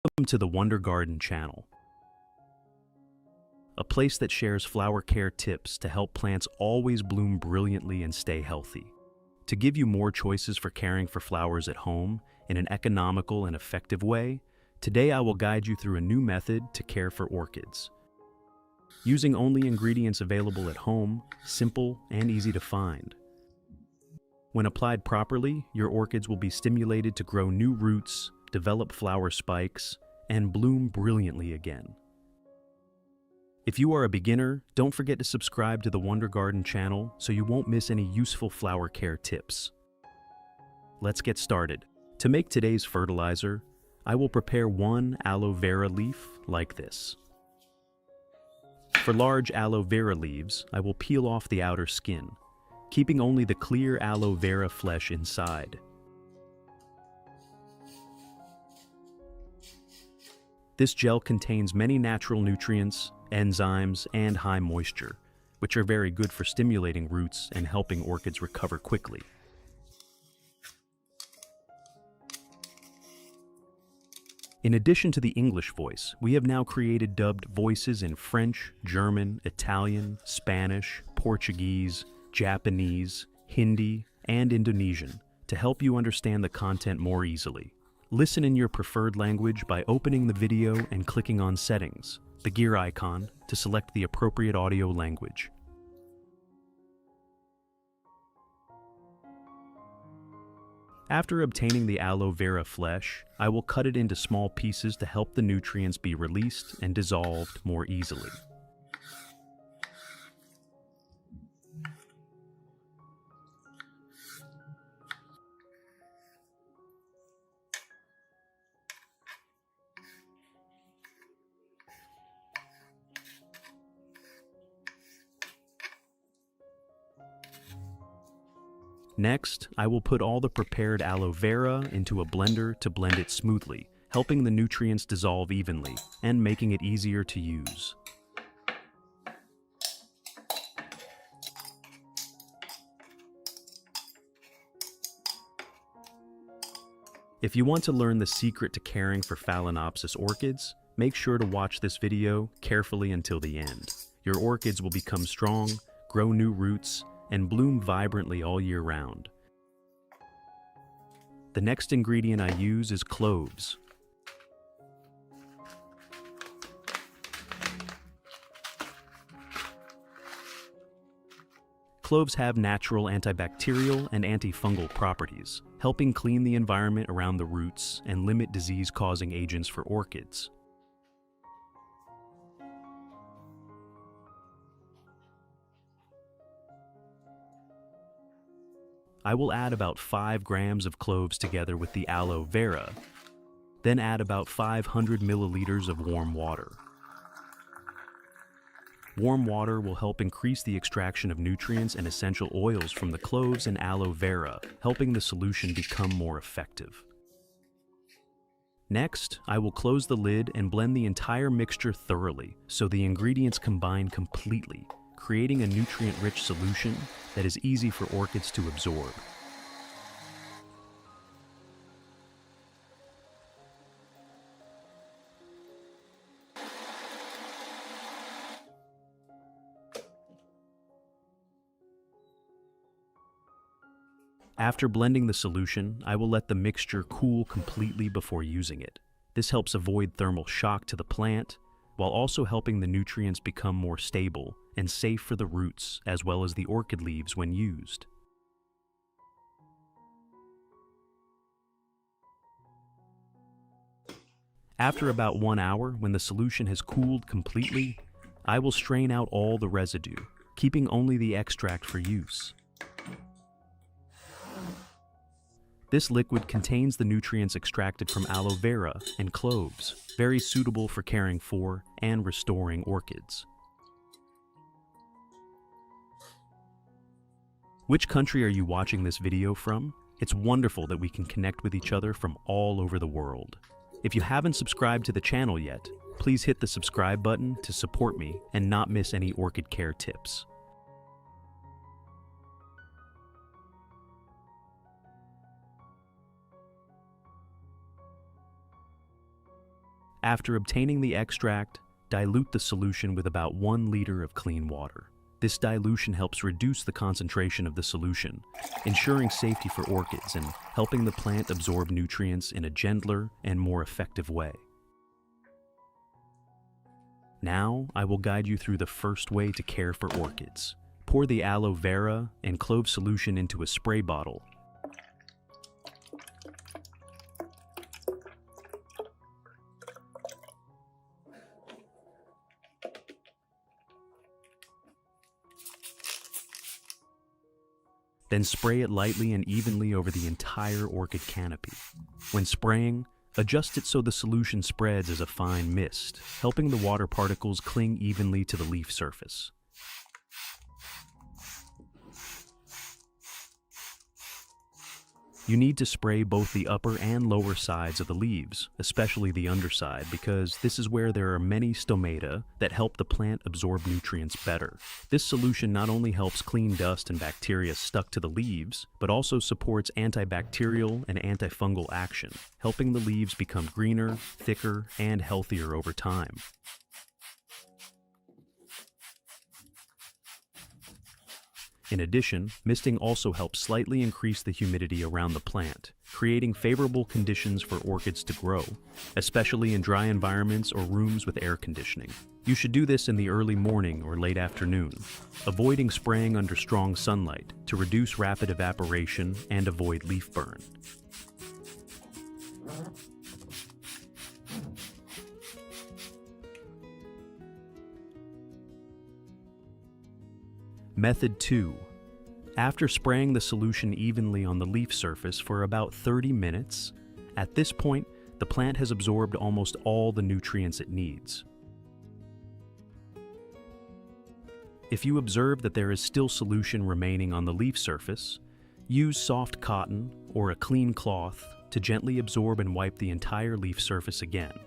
Welcome to the Wonder Garden channel, a place that shares flower care tips to help plants always bloom brilliantly and stay healthy. To give you more choices for caring for flowers at home in an economical and effective way, today I will guide you through a new method to care for orchids. Using only ingredients available at home, simple and easy to find. When applied properly, your orchids will be stimulated to grow new roots, develop flower spikes, and bloom brilliantly again. If you are a beginner, don't forget to subscribe to the Wonder Garden channel so you won't miss any useful flower care tips. Let's get started. To make today's fertilizer, I will prepare 1 aloe vera leaf like this. For large aloe vera leaves, I will peel off the outer skin, keeping only the clear aloe vera flesh inside. This gel contains many natural nutrients, enzymes, and high moisture, which are very good for stimulating roots and helping orchids recover quickly. In addition to the English voice, we have now created dubbed voices in French, German, Italian, Spanish, Portuguese, Japanese, Hindi, and Indonesian to help you understand the content more easily. Listen in your preferred language by opening the video and clicking on Settings, the gear icon, to select the appropriate audio language. After obtaining the aloe vera flesh, I will cut it into small pieces to help the nutrients be released and dissolved more easily. Next, I will put all the prepared aloe vera into a blender to blend it smoothly, helping the nutrients dissolve evenly and making it easier to use. If you want to learn the secret to caring for Phalaenopsis orchids, make sure to watch this video carefully until the end. Your orchids will become strong, grow new roots, and bloom vibrantly all year round. The next ingredient I use is cloves. Cloves have natural antibacterial and antifungal properties, helping clean the environment around the roots and limit disease-causing agents for orchids. I will add about 5 grams of cloves together with the aloe vera, then add about 500 milliliters of warm water. Warm water will help increase the extraction of nutrients and essential oils from the cloves and aloe vera, helping the solution become more effective. Next, I will close the lid and blend the entire mixture thoroughly so the ingredients combine completely, creating a nutrient-rich solution that is easy for orchids to absorb. After blending the solution, I will let the mixture cool completely before using it. This helps avoid thermal shock to the plant, while also helping the nutrients become more stable and safe for the roots as well as the orchid leaves when used. After about 1 hour, when the solution has cooled completely, I will strain out all the residue, keeping only the extract for use. This liquid contains the nutrients extracted from aloe vera and cloves, very suitable for caring for and restoring orchids. Which country are you watching this video from? It's wonderful that we can connect with each other from all over the world. If you haven't subscribed to the channel yet, please hit the subscribe button to support me and not miss any orchid care tips. After obtaining the extract, dilute the solution with about 1 liter of clean water. This dilution helps reduce the concentration of the solution, ensuring safety for orchids and helping the plant absorb nutrients in a gentler and more effective way. Now, I will guide you through the first way to care for orchids. Pour the aloe vera and clove solution into a spray bottle. Then spray it lightly and evenly over the entire orchid canopy. When spraying, adjust it so the solution spreads as a fine mist, helping the water particles cling evenly to the leaf surface. You need to spray both the upper and lower sides of the leaves, especially the underside, because this is where there are many stomata that help the plant absorb nutrients better. This solution not only helps clean dust and bacteria stuck to the leaves, but also supports antibacterial and antifungal action, helping the leaves become greener, thicker, and healthier over time. In addition, misting also helps slightly increase the humidity around the plant, creating favorable conditions for orchids to grow, especially in dry environments or rooms with air conditioning. You should do this in the early morning or late afternoon, avoiding spraying under strong sunlight to reduce rapid evaporation and avoid leaf burn. Method 2. After spraying the solution evenly on the leaf surface for about 30 minutes, at this point, the plant has absorbed almost all the nutrients it needs. If you observe that there is still solution remaining on the leaf surface, use soft cotton or a clean cloth to gently absorb and wipe the entire leaf surface again.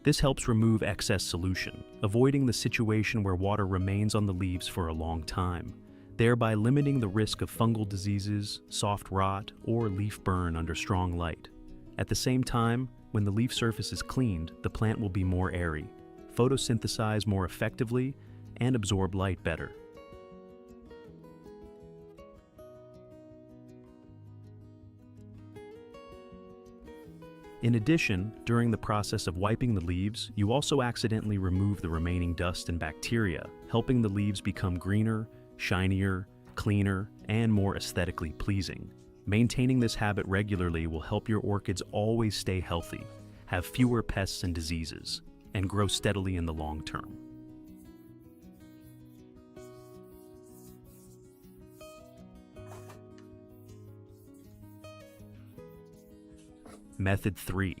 This helps remove excess solution, avoiding the situation where water remains on the leaves for a long time, thereby limiting the risk of fungal diseases, soft rot, or leaf burn under strong light. At the same time, when the leaf surface is cleaned, the plant will be more airy, photosynthesize more effectively, and absorb light better. In addition, during the process of wiping the leaves, you also accidentally remove the remaining dust and bacteria, helping the leaves become greener, shinier, cleaner, and more aesthetically pleasing. Maintaining this habit regularly will help your orchids always stay healthy, have fewer pests and diseases, and grow steadily in the long term. Method 3.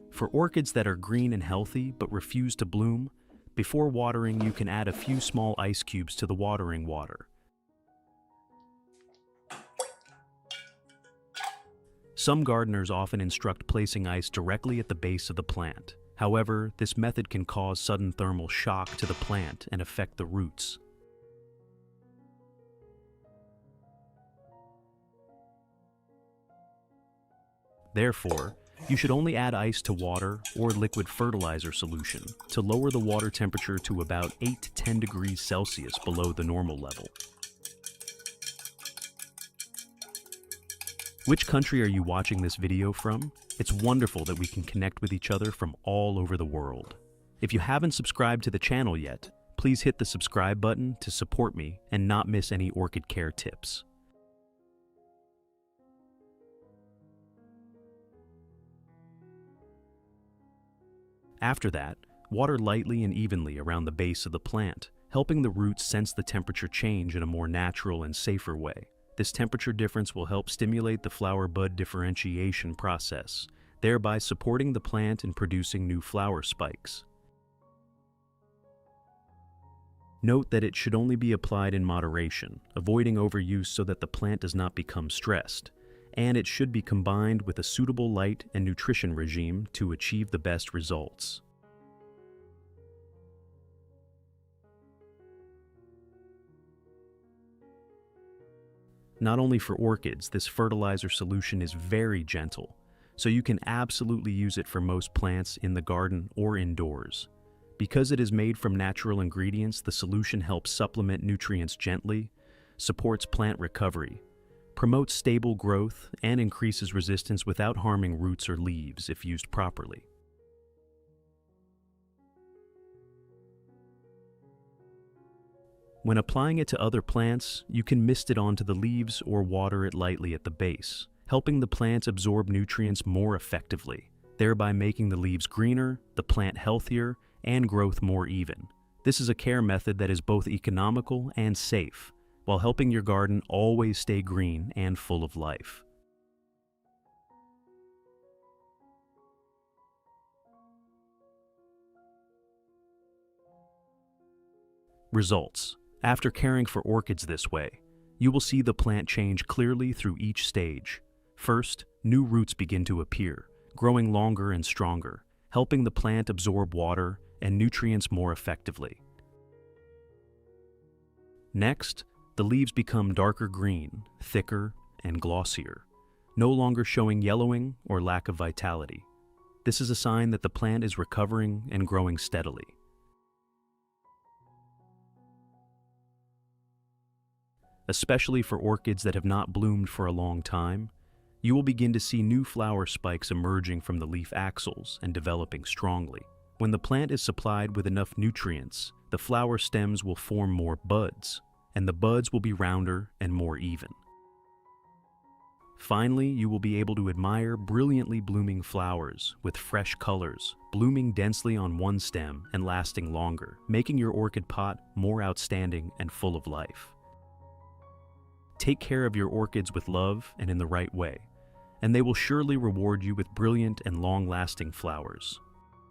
For orchids that are green and healthy but refuse to bloom, before watering you can add a few small ice cubes to the watering water. Some gardeners often instruct placing ice directly at the base of the plant. However, this method can cause sudden thermal shock to the plant and affect the roots. Therefore, you should only add ice to water or liquid fertilizer solution to lower the water temperature to about 8 to 10 degrees Celsius below the normal level. Which country are you watching this video from? It's wonderful that we can connect with each other from all over the world. If you haven't subscribed to the channel yet, please hit the subscribe button to support me and not miss any orchid care tips. After that, water lightly and evenly around the base of the plant, helping the roots sense the temperature change in a more natural and safer way. This temperature difference will help stimulate the flower-bud differentiation process, thereby supporting the plant in producing new flower spikes. Note that it should only be applied in moderation, avoiding overuse so that the plant does not become stressed, and it should be combined with a suitable light and nutrition regime to achieve the best results. Not only for orchids, this fertilizer solution is very gentle, so you can absolutely use it for most plants in the garden or indoors. Because it is made from natural ingredients, the solution helps supplement nutrients gently, supports plant recovery, promotes stable growth, and increases resistance without harming roots or leaves if used properly. When applying it to other plants, you can mist it onto the leaves or water it lightly at the base, helping the plant absorb nutrients more effectively, thereby making the leaves greener, the plant healthier, and growth more even. This is a care method that is both economical and safe, while helping your garden always stay green and full of life. Results. After caring for orchids this way, you will see the plant change clearly through each stage. First, new roots begin to appear, growing longer and stronger, helping the plant absorb water and nutrients more effectively. Next, the leaves become darker green, thicker, and glossier, no longer showing yellowing or lack of vitality. This is a sign that the plant is recovering and growing steadily. Especially for orchids that have not bloomed for a long time, you will begin to see new flower spikes emerging from the leaf axils and developing strongly. When the plant is supplied with enough nutrients, the flower stems will form more buds, and the buds will be rounder and more even. Finally, you will be able to admire brilliantly blooming flowers with fresh colors, blooming densely on one stem and lasting longer, making your orchid pot more outstanding and full of life. Take care of your orchids with love and in the right way, and they will surely reward you with brilliant and long-lasting flowers.